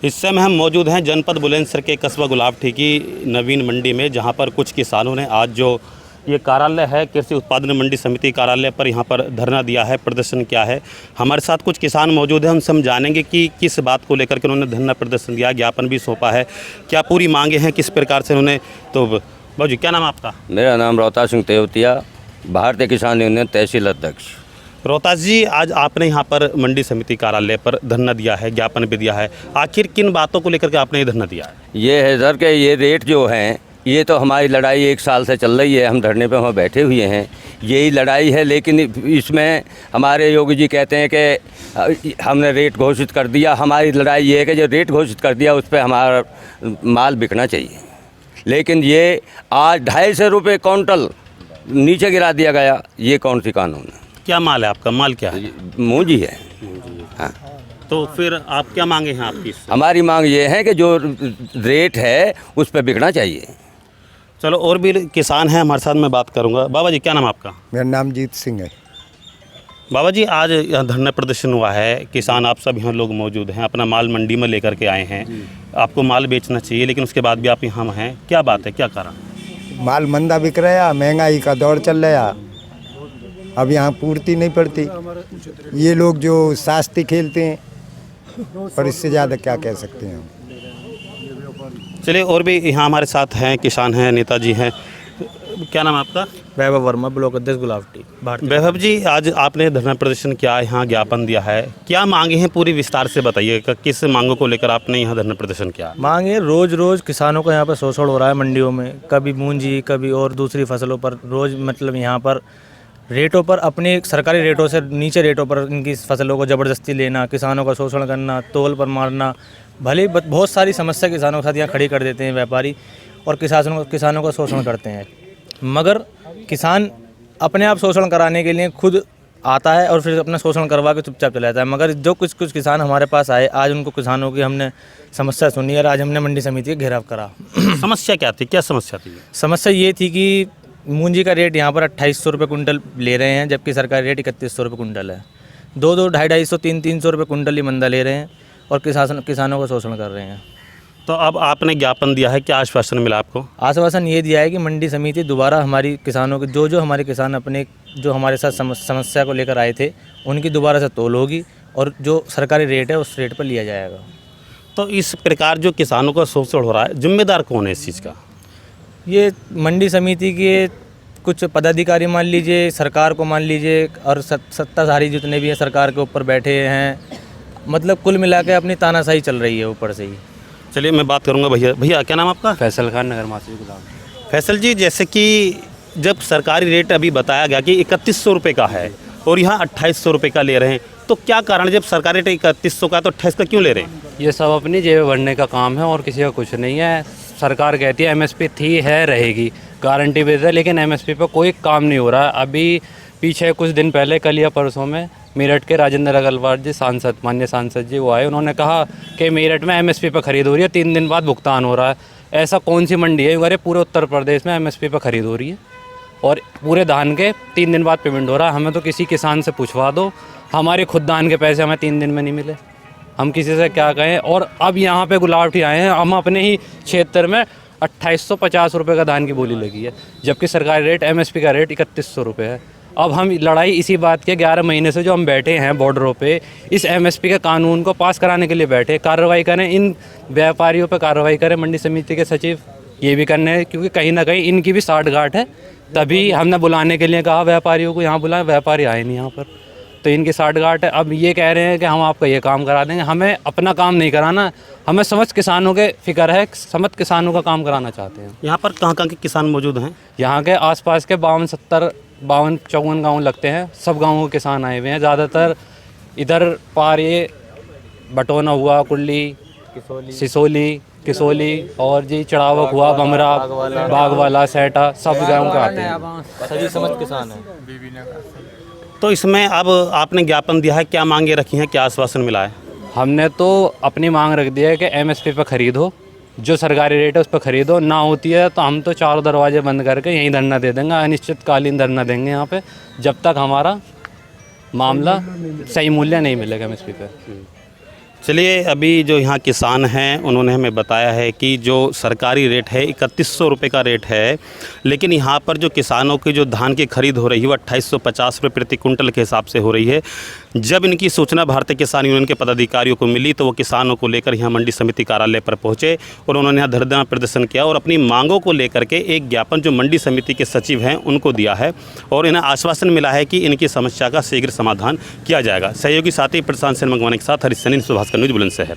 इस समय हम मौजूद हैं जनपद बुलंदशहर के कस्बा गुलाबटी की नवीन मंडी में, जहां पर कुछ किसानों ने आज जो ये कार्यालय है कृषि उत्पादन मंडी समिति कार्यालय पर यहाँ पर धरना दिया है, प्रदर्शन किया है। हमारे साथ कुछ किसान मौजूद हैं, हम जानेंगे कि किस बात को लेकर के उन्होंने धरना प्रदर्शन दिया, ज्ञापन भी सौंपा है, क्या पूरी मांगे हैं, किस प्रकार से उन्होंने। तो बाबूजी क्या नाम है आपका? मेरा नाम रोहतास सिंह तेवतिया, भारतीय किसान यूनियन तहसील अध्यक्ष। रोहतास जी, आज आपने यहाँ पर मंडी समिति कार्यालय पर धरना दिया है, ज्ञापन भी दिया है, आखिर किन बातों को लेकर के आपने ये धरना दिया है? ये है सर कि ये रेट जो हैं, ये तो हमारी लड़ाई 1 साल से चल रही है, हम धरने पे वहाँ बैठे हुए हैं, यही लड़ाई है। लेकिन इसमें हमारे योगी जी कहते हैं कि हमने रेट घोषित कर दिया। हमारी लड़ाई ये है कि जो रेट घोषित कर दिया उस पर हमारा माल बिकना चाहिए, लेकिन ये आज 250 रुपये क्विंटल नीचे गिरा दिया गया। ये कौन सी कानून है? क्या माल है आपका? माल क्या है? मूंजी है। हाँ, तो फिर आप क्या मांगे हैं आपकी? हमारी मांग ये है कि जो रेट है उस पर बिकना चाहिए। चलो, और भी किसान हैं हमारे साथ, मैं बात करूंगा। बाबा जी क्या नाम आपका? मेरा नाम जीत सिंह है। बाबा जी, आज यहाँ धरना प्रदर्शन हुआ है, किसान आप सब यहाँ लोग मौजूद हैं, अपना माल मंडी में लेकर के आए हैं, आपको माल बेचना चाहिए, लेकिन उसके बाद भी आप यहाँ हैं, क्या बात है, क्या कारण? माल मंदा बिक रहा, महंगाई का दौर चल रहा, अब यहाँ पूर्ति नहीं पड़ती। ये लोग जो सास्ती खेलते हैं, पर इससे ज़्यादा क्या कह सकते हैं हम। चलिए, और भी यहाँ हमारे साथ हैं, किसान हैं, नेताजी हैं। क्या नाम है आपका? वैभव वर्मा, ब्लॉक अध्यक्ष गुलाबटी। वैभव जी, आज आपने धरना प्रदर्शन किया, यहाँ ज्ञापन दिया है, क्या मांगे हैं पूरी विस्तार से बताइएगा, किस मांगों को लेकर आपने यहाँ धरना प्रदर्शन किया? मांगे रोज़ किसानों को यहाँ पर शोषण हो रहा है मंडियों में, कभी मूंजी कभी और दूसरी फसलों पर रोज़ मतलब यहाँ पर रेटों पर, अपने सरकारी रेटों से नीचे रेटों पर इनकी फसलों को ज़बरदस्ती लेना, किसानों का शोषण करना, तोल पर मारना, भले बहुत सारी समस्या किसानों के साथ यहाँ खड़ी कर देते हैं व्यापारी, और किसानों का शोषण करते हैं। मगर किसान अपने आप शोषण कराने के लिए खुद आता है और फिर अपना शोषण करवा के चुपचाप चला जाता है। मगर जो कुछ किसान हमारे पास आए, आज उनको किसानों की हमने समस्या सुनी और आज हमने मंडी समिति का घेराव करा। समस्या क्या थी, क्या समस्या थी? समस्या ये थी कि मूंजी का रेट यहाँ पर 2800 रुपये कुंटल ले रहे हैं, जबकि सरकारी रेट 3100 रुपये कुंटल है। 200-250, 300 रुपये कुंटल ही मंदा ले रहे हैं और किसानों का शोषण कर रहे हैं। तो अब आपने ज्ञापन दिया है, क्या आश्वासन मिला आपको? आश्वासन ये दिया है कि मंडी समिति दोबारा हमारी किसानों के जो हमारे किसान अपने जो हमारे साथ समस्या को लेकर आए थे, उनकी दोबारा से तौल होगी और जो सरकारी रेट है उस रेट पर लिया जाएगा। तो इस प्रकार जो किसानों का शोषण हो रहा है, जिम्मेदार कौन है इस चीज़ का? ये मंडी समिति के कुछ पदाधिकारी मान लीजिए, सरकार को मान लीजिए, और सत्ताधारी जितने भी हैं सरकार के ऊपर बैठे हैं, मतलब कुल मिला के अपनी तानाशाही चल रही है ऊपर से ही। चलिए, मैं बात करूंगा। भैया क्या नाम आपका? फैसल खान, नगर मासी गुलाब। फैसल जी, जैसे कि जब सरकारी रेट अभी बताया गया कि 3100 रुपये का है और यहाँ 2800 रुपये का ले रहे हैं, तो क्या कारण? जब सरकारी रेट 3100 का तो 28 का क्यों ले रहे हैं? ये सब अपनी जेब भरने का काम है और किसी का कुछ नहीं है। सरकार कहती है एमएसपी थी, है, रहेगी, गारंटी बेस है, लेकिन एमएसपी पर कोई काम नहीं हो रहा है। अभी पीछे कुछ दिन पहले, कल या परसों में, मेरठ के राजेंद्र अग्रवाल जी माननीय सांसद जी वो आए, उन्होंने कहा कि मेरठ में एमएसपी पर खरीद हो रही है, 3 दिन बाद भुगतान हो रहा है। ऐसा कौन सी मंडी है? अरे पूरे उत्तर प्रदेश में एमएसपी पर खरीद हो रही है और पूरे धान के 3 दिन बाद पेमेंट हो रहा है। हमें तो किसी किसान से पूछवा दो, हमारे खुद धान के पैसे हमें 3 दिन में नहीं मिले, हम किसी से क्या कहें। और अब यहाँ पे गुलाबटी आए हैं, हम अपने ही क्षेत्र में 2850 रुपये का धान की बोली लगी है, जबकि सरकारी रेट एमएसपी का रेट 3100 रुपये है। अब हम लड़ाई इसी बात के 11 महीने से जो हम बैठे हैं बॉर्डरों पे, इस एमएसपी के कानून को पास कराने के लिए बैठे। कार्रवाई करें, इन व्यापारियों पे कार्रवाई करें, मंडी समिति के सचिव ये भी करने, क्योंकि कहीं ना कहीं इनकी भी साठगांठ है। तभी हमने बुलाने के लिए कहा व्यापारियों को, यहाँ बुलाएं, व्यापारी आए नहीं यहाँ पर, तो इनकी साठगांठ है। अब ये कह रहे हैं कि हम आपका ये काम करा देंगे। हमें अपना काम नहीं कराना, हमें समझ किसानों के फिक्र है, समझ किसानों का काम कराना चाहते हैं। यहाँ पर कहाँ के किसान मौजूद हैं? यहाँ के आसपास के 52-54 गांव लगते हैं, सब गांवों के किसान आए हुए हैं। ज़्यादातर इधर पार ये बटोना हुआ, कुल्ली, सिसोली, किसोली और जी चढ़ावक हुआ, बमरा, बागवाला, सेटा, सब गाँव के आते हैं, सभी समझ किसान हैं। तो इसमें अब आपने ज्ञापन दिया है, क्या मांगे रखी हैं, क्या आश्वासन मिला है? हमने तो अपनी मांग रख दी है कि एमएसपी पर खरीदो, जो सरकारी रेट है उस पर खरीदो, ना होती है तो हम तो चारों दरवाजे बंद करके यहीं धरना दे देंगे, अनिश्चितकालीन धरना देंगे यहाँ पे, जब तक हमारा मामला सही मूल्य नहीं मिलेगा एमएसपी पे। चलिए, अभी जो यहाँ किसान हैं उन्होंने हमें बताया है कि जो सरकारी रेट है 3100 रुपये का रेट है, लेकिन यहाँ पर जो किसानों की जो धान की खरीद हो रही है वो 2850 रुपये प्रति कुंटल के हिसाब से हो रही है। जब इनकी सूचना भारतीय किसान यूनियन के पदाधिकारियों को मिली तो वो किसानों को लेकर यहाँ मंडी समिति कार्यालय पर पहुँचे और उन्होंने यहाँ धरना प्रदर्शन किया और अपनी मांगों को लेकर के एक ज्ञापन जो मंडी समिति के सचिव हैं उनको दिया है और इन्हें आश्वासन मिला है कि इनकी समस्या का शीघ्र समाधान किया जाएगा। सहयोगी साथी प्रशांत सेन मंगवाने के साथ हरीश सैनी, सुभाष न्यूज़ बुलंदशहर।